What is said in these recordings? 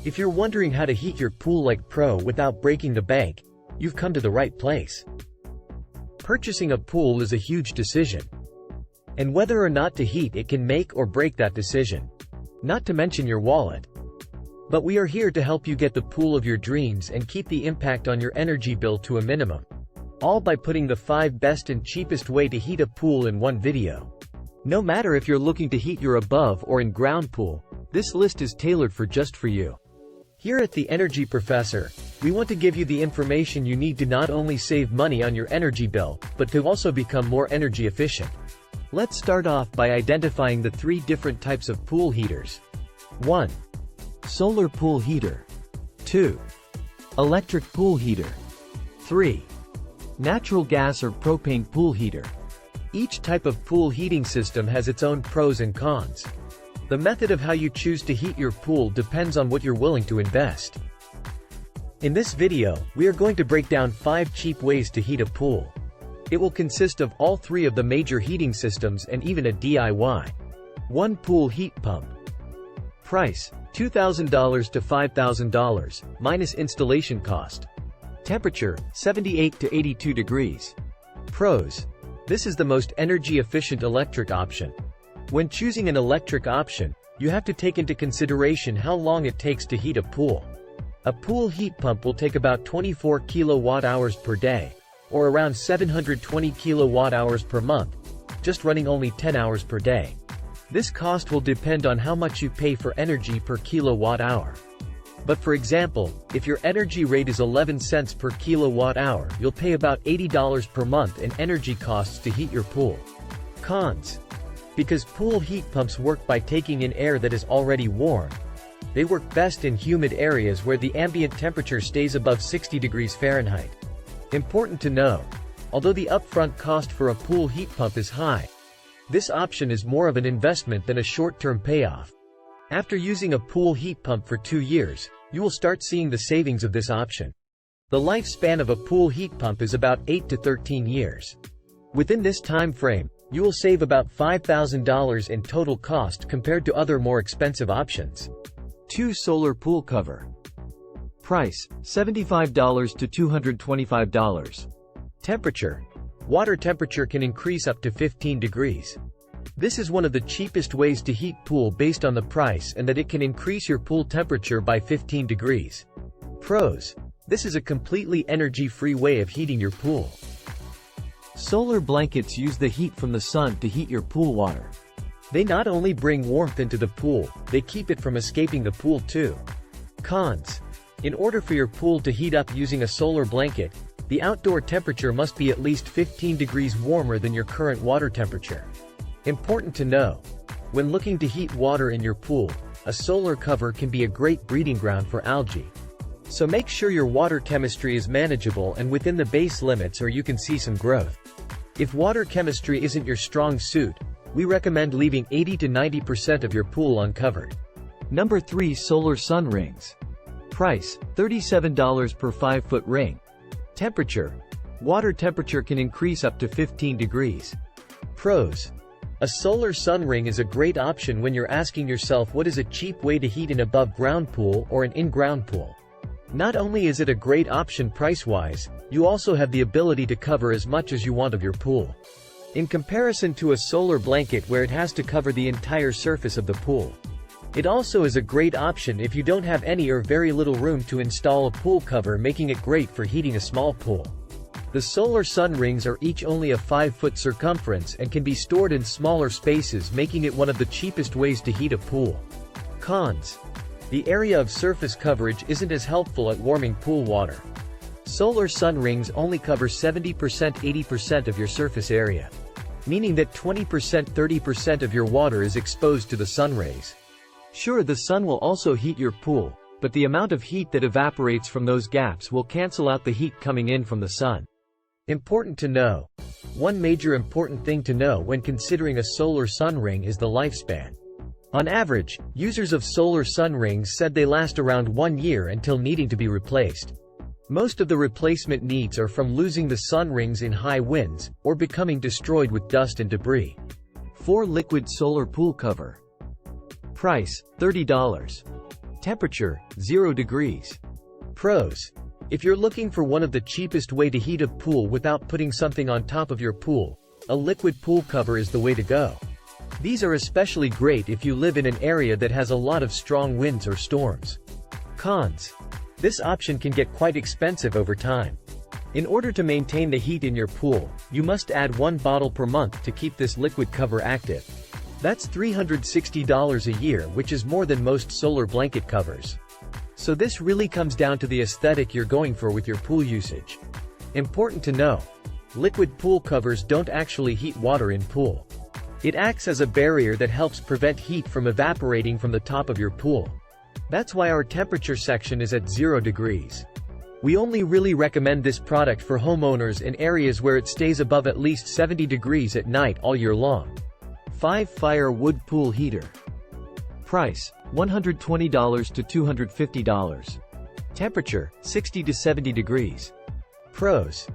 If you're wondering how to heat your pool like pro without breaking the bank, you've come to the right place. Purchasing a pool is a huge decision. And whether or not to heat it can make or break that decision. Not to mention your wallet. But we are here to help you get the pool of your dreams and keep the impact on your energy bill to a minimum. All by putting the 5 best and cheapest way to heat a pool in one video. No matter if you're looking to heat your above or in-ground pool, this list is tailored just for you. Here at the Energy Professor, we want to give you the information you need to not only save money on your energy bill, but to also become more energy efficient. Let's start off by identifying the 3 different types of pool heaters. 1. Solar pool heater. 2. Electric pool heater. 3. Natural gas or propane pool heater. Each type of pool heating system has its own pros and cons. The method of how you choose to heat your pool depends on what you're willing to invest. In this video, we are going to break down 5 cheap ways to heat a pool. It will consist of all 3 of the major heating systems and even a DIY. 1 pool heat pump. Price: $2,000 to $5,000, minus installation cost. Temperature: 78 to 82 degrees. Pros: this is the most energy-efficient electric option. When choosing an electric option, you have to take into consideration how long it takes to heat a pool. A pool heat pump will take about 24 kilowatt-hours per day, or around 720 kilowatt-hours per month, just running only 10 hours per day. This cost will depend on how much you pay for energy per kilowatt-hour. But for example, if your energy rate is 11 cents per kilowatt-hour, you'll pay about $80 per month in energy costs to heat your pool. Cons: because pool heat pumps work by taking in air that is already warm. They work best in humid areas where the ambient temperature stays above 60 degrees Fahrenheit. Important to know, although the upfront cost for a pool heat pump is high, this option is more of an investment than a short-term payoff. After using a pool heat pump for 2 years, you will start seeing the savings of this option. The lifespan of a pool heat pump is about 8 to 13 years. Within this time frame, you will save about $5,000 in total cost compared to other more expensive options. 2 solar pool cover. Price: $75 to $225. Temperature: water temperature can increase up to 15 degrees. This is one of the cheapest ways to heat pool based on the price and that it can increase your pool temperature by 15 degrees. Pros: this is a completely energy-free way of heating your pool. Solar blankets use the heat from the sun to heat your pool water. They not only bring warmth into the pool, they keep it from escaping the pool too. Cons: in order for your pool to heat up using a solar blanket, the outdoor temperature must be at least 15 degrees warmer than your current water temperature. Important to know, when looking to heat water in your pool, a solar cover can be a great breeding ground for algae. So make sure your water chemistry is manageable and within the base limits, or you can see some growth. If water chemistry isn't your strong suit, we recommend leaving 80 to 90% of your pool uncovered. Number 3. Solar sun rings. Price: $37 per 5-foot ring. Temperature: water temperature can increase up to 15 degrees. Pros: a solar sun ring is a great option when you're asking yourself what is a cheap way to heat an above-ground pool or an in-ground pool. Not only is it a great option price-wise, you also have the ability to cover as much as you want of your pool. In comparison to a solar blanket where it has to cover the entire surface of the pool. It also is a great option if you don't have any or very little room to install a pool cover, making it great for heating a small pool. The solar sun rings are each only a 5-foot circumference and can be stored in smaller spaces, making it one of the cheapest ways to heat a pool. Cons: the area of surface coverage isn't as helpful at warming pool water. Solar sun rings only cover 70–80% of your surface area, meaning that 20–30% of your water is exposed to the sun rays. Sure, the sun will also heat your pool, but the amount of heat that evaporates from those gaps will cancel out the heat coming in from the sun. Important to know. One major important thing to know when considering a solar sun ring is the lifespan. On average, users of solar sun rings said they last around 1 year until needing to be replaced. Most of the replacement needs are from losing the sun rings in high winds, or becoming destroyed with dust and debris. 4 liquid solar pool cover. Price: $30. Temperature, 0 degrees. Pros. If you're looking for one of the cheapest way to heat a pool without putting something on top of your pool, a liquid pool cover is the way to go. These are especially great if you live in an area that has a lot of strong winds or storms. Cons. This option can get quite expensive over time. In order to maintain the heat in your pool, you must add 1 bottle per month to keep this liquid cover active. That's $360 a year, which is more than most solar blanket covers. So this really comes down to the aesthetic you're going for with your pool usage. Important to know, liquid pool covers don't actually heat water in pool. It acts as a barrier that helps prevent heat from evaporating from the top of your pool. That's why our temperature section is at 0 degrees. We only really recommend this product for homeowners in areas where it stays above at least 70 degrees at night all year long. 5 Firewood Pool Heater. Price, $120 to $250. Temperature, 60 to 70 degrees. Pros.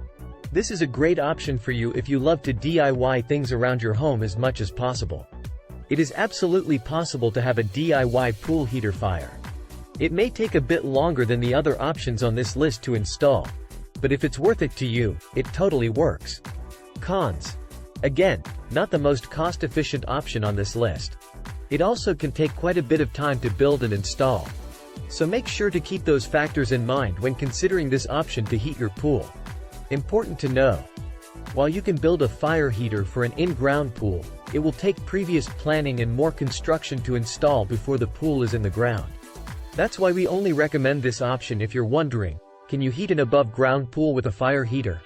This is a great option for you if you love to DIY things around your home as much as possible. It is absolutely possible to have a DIY pool heater fire. It may take a bit longer than the other options on this list to install, but if it's worth it to you, it totally works. Cons. Again, not the most cost-efficient option on this list. It also can take quite a bit of time to build and install. So make sure to keep those factors in mind when considering this option to heat your pool. Important to know. While you can build a fire heater for an in-ground pool, it will take previous planning and more construction to install before the pool is in the ground. That's why we only recommend this option if you're wondering, can you heat an above-ground pool with a fire heater?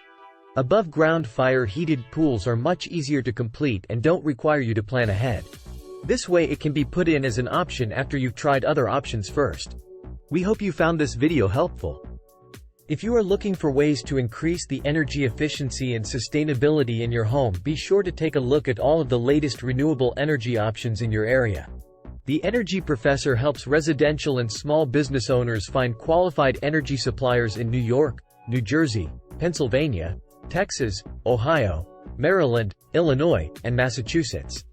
Above-ground fire-heated pools are much easier to complete and don't require you to plan ahead. This way it can be put in as an option after you've tried other options first. We hope you found this video helpful. If you are looking for ways to increase the energy efficiency and sustainability in your home, be sure to take a look at all of the latest renewable energy options in your area. The Energy Professor helps residential and small business owners find qualified energy suppliers in New York, New Jersey, Pennsylvania, Texas, Ohio, Maryland, Illinois, and Massachusetts.